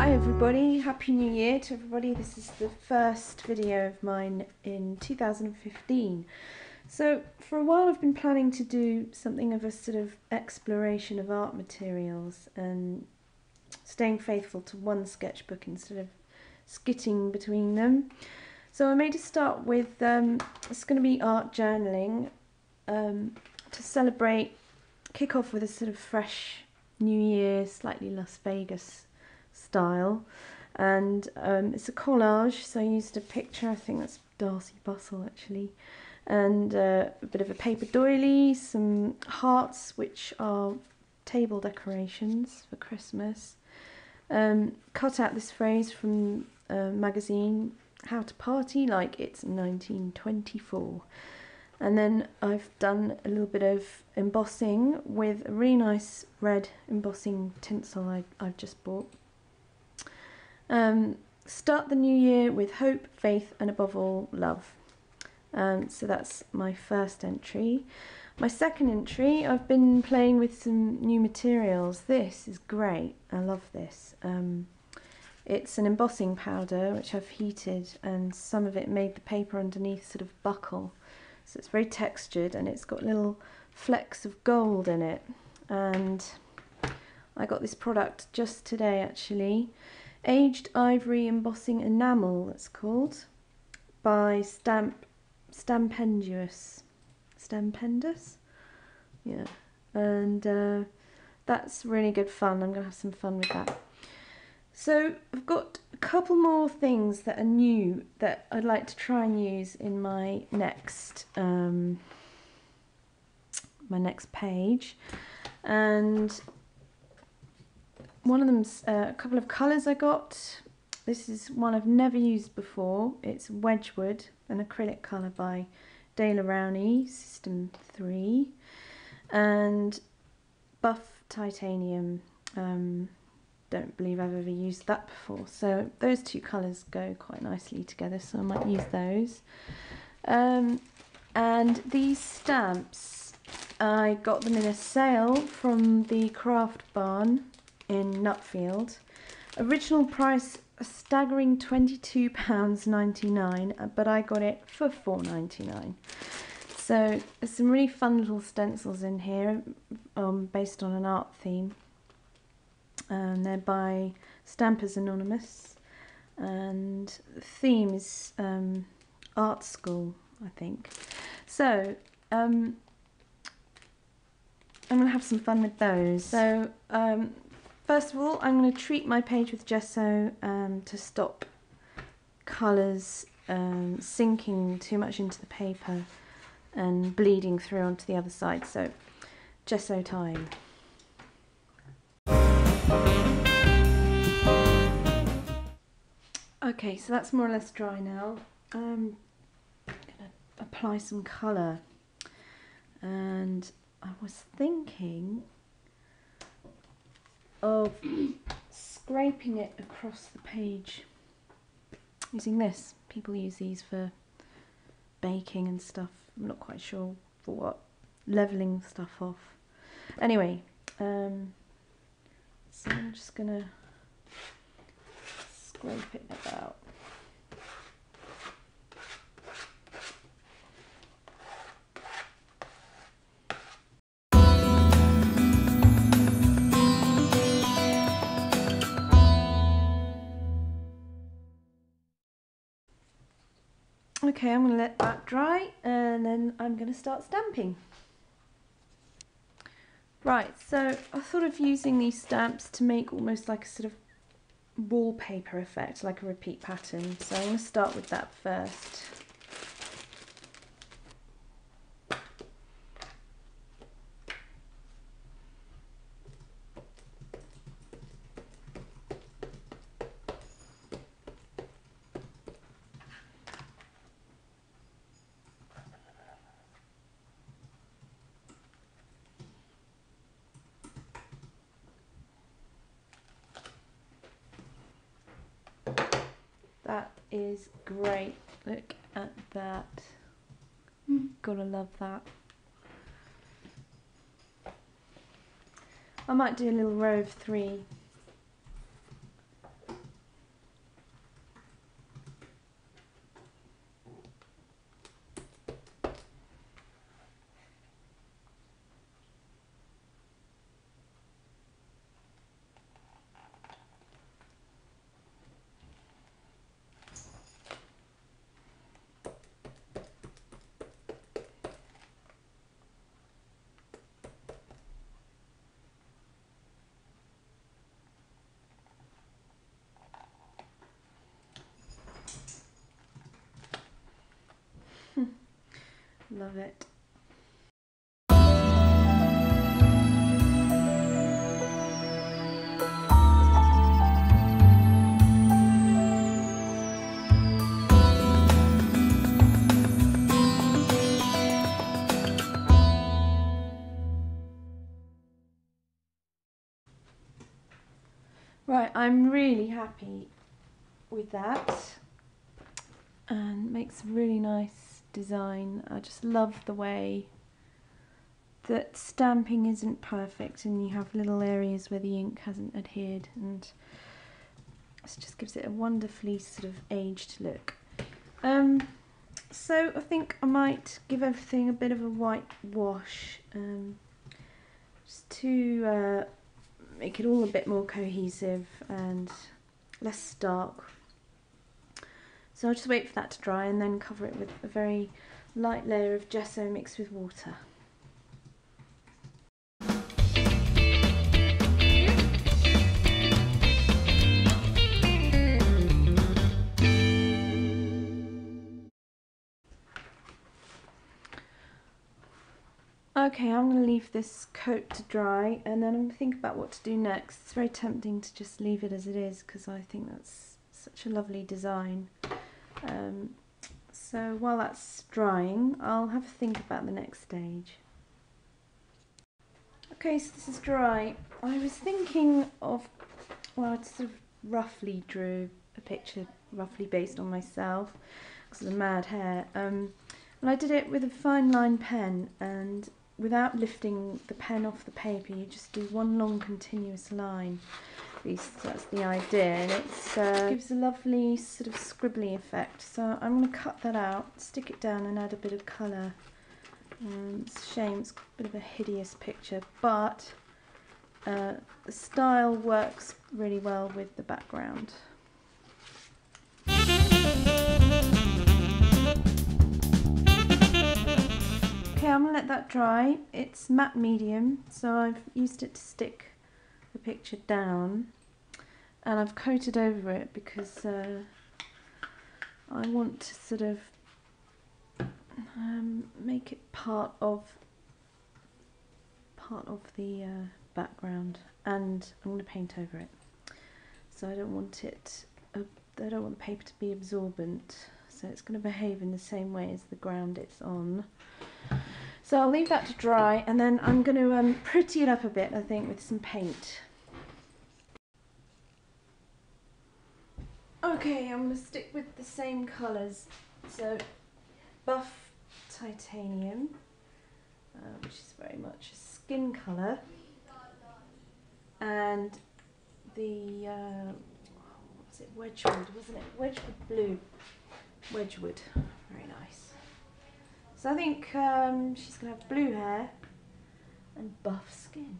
Hi everybody, Happy New Year to everybody. This is the first video of mine in 2015. So for a while I've been planning to do something of a sort of exploration of art materials and staying faithful to one sketchbook instead of skitting between them. So I made a start with, it's going to be art journaling to celebrate, kick off with a sort of fresh New Year, slightly Las Vegas style, and it's a collage, so I used a picture, I think that's Darcy Bustle actually, and a bit of a paper doily, some hearts which are table decorations for Christmas, cut out this phrase from a magazine, How to Party Like It's 1924. And then I've done a little bit of embossing with a really nice red embossing tinsel I've just bought. Start the new year with hope, faith, and above all, love. So that's my first entry. My second entry, I've been playing with some new materials. This is great. I love this. It's an embossing powder which I've heated, and some of it made the paper underneath sort of buckle. So it's very textured and it's got little flecks of gold in it. And I got this product just today actually. Aged Ivory Embossing Enamel, it's called, by Stupendous. Yeah, and that's really good fun. I'm going to have some fun with that. So I've got a couple more things that are new that I'd like to try and use in my next page, and one of them's a couple of colours I got. This is one I've never used before. It's Wedgwood, an acrylic colour by De La Rowney, System 3, and Buff Titanium. Don't believe I've ever used that before, so those two colours go quite nicely together, so I might use those. And these stamps, I got them in a sale from the Craft Barn in Nutfield. Original price a staggering £22.99, but I got it for £4.99. So there's some really fun little stencils in here, based on an art theme. And they're by Stampers Anonymous, and the theme is art school, I think. So I'm going to have some fun with those. So first of all, I'm going to treat my page with gesso to stop colours sinking too much into the paper and bleeding through onto the other side. So gesso time. Okay, so that's more or less dry now. I'm going to apply some colour, and I was thinking of scraping it across the page using this. People use these for baking and stuff. I'm not quite sure for what, levelling stuff off. Anyway, so I'm just going to scrape it about. Okay, I'm going to let that dry, and then I'm going to start stamping. Right, so I thought of using these stamps to make almost like a sort of wallpaper effect, like a repeat pattern. So I'm going to start with that first. That is great. Look at that. Gotta love that. I might do a little row of 3. Love it. Right, I'm really happy with that, and makes a really nice design. I just love the way that stamping isn't perfect and you have little areas where the ink hasn't adhered, and this just gives it a wonderfully sort of aged look. So I think I might give everything a bit of a white wash, just to make it all a bit more cohesive and less stark. So I'll just wait for that to dry and then cover it with a very light layer of gesso mixed with water. Okay, I'm going to leave this coat to dry and then I'm going to think about what to do next. It's very tempting to just leave it as it is because I think that's such a lovely design. So while that's drying, I'll have a think about the next stage. Okay, so this is dry. I was thinking of, well, I sort of roughly drew a picture roughly based on myself because of the mad hair. And I did it with a fine line pen, and without lifting the pen off the paper, you just do one long continuous line. At least that's the idea, and it gives a lovely sort of scribbly effect. So I'm going to cut that out, stick it down and add a bit of colour. It's a shame, it's a bit of a hideous picture, but the style works really well with the background. Okay, I'm going to let that dry. It's matte medium, so I've used it to stick the picture down, and I've coated over it because I want to sort of make it part of the background, and I'm going to paint over it. So I don't want it. I don't want the paper to be absorbent, so it's going to behave in the same way as the ground it's on. So I'll leave that to dry, and then I'm going to pretty it up a bit, I think, with some paint. Okay, I'm going to stick with the same colours. So buff titanium, which is very much a skin colour, and the what was it, Wedgwood, wasn't it? Wedgwood blue. Wedgwood, very nice. So I think she's going to have blue hair and buff skin.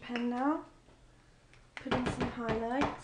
Pen now, put in some highlights.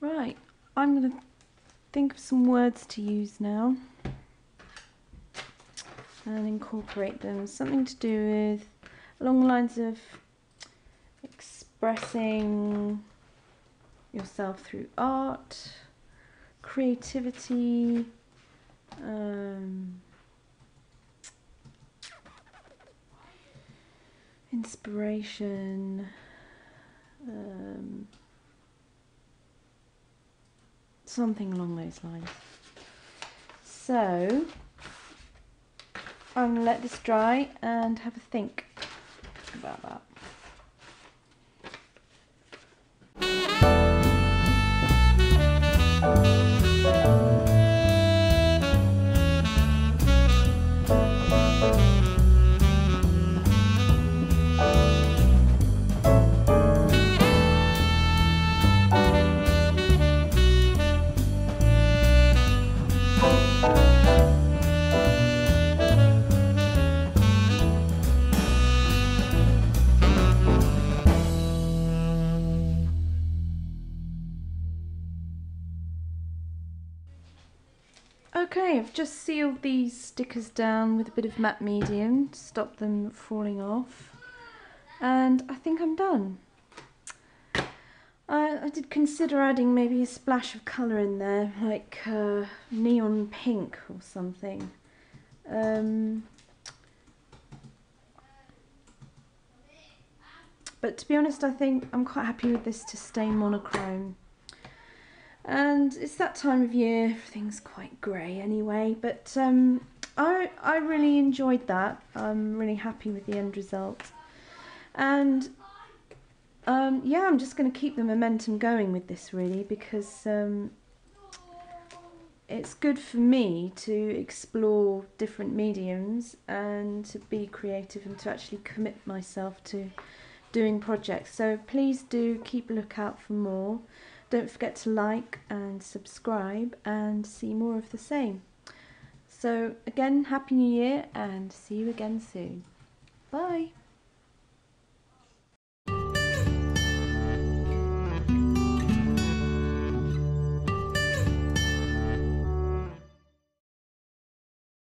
Right, I'm going to think of some words to use now and incorporate them. Something to do with, along the lines of expressing yourself through art, creativity, inspiration. Something along those lines. So I'm going to let this dry and have a think about that. Okay, I've just sealed these stickers down with a bit of matte medium to stop them falling off, and I think I'm done. I did consider adding maybe a splash of colour in there, like neon pink or something. But to be honest, I think I'm quite happy with this to stay monochrome. And it's that time of year, everything's quite grey anyway, but I really enjoyed that. I'm really happy with the end result. And yeah, I'm just going to keep the momentum going with this really, because it's good for me to explore different mediums and to be creative and to actually commit myself to doing projects. So please do keep a lookout for more. Don't forget to like and subscribe and see more of the same. So again, Happy New Year and see you again soon. Bye.